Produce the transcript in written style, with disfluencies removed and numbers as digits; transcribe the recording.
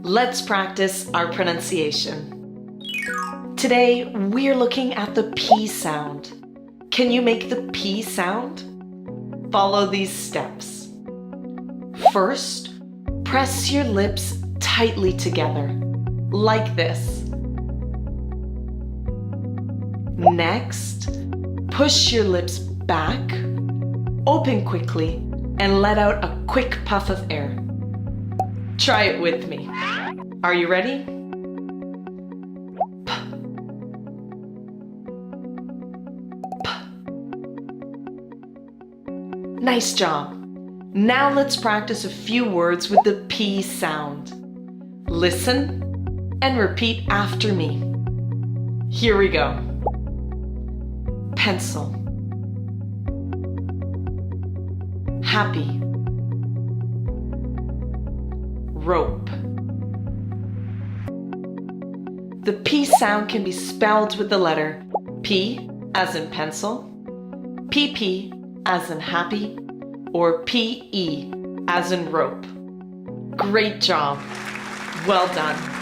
Let's practice our pronunciation. Today, we're looking at the P sound. Can you make the P sound? Follow these steps. First, press your lips tightly together, like this. Next, push your lips back, open quickly, and let out a quick puff of air. Try it with me. Are you ready? P. P. Nice job. Now let's practice a few words with the P sound. Listen and repeat after me. Here we go. Pencil. Happy. Rope. The P sound can be spelled with the letter P as in pencil, PP as in happy, or PE as in rope. Great job. Well done.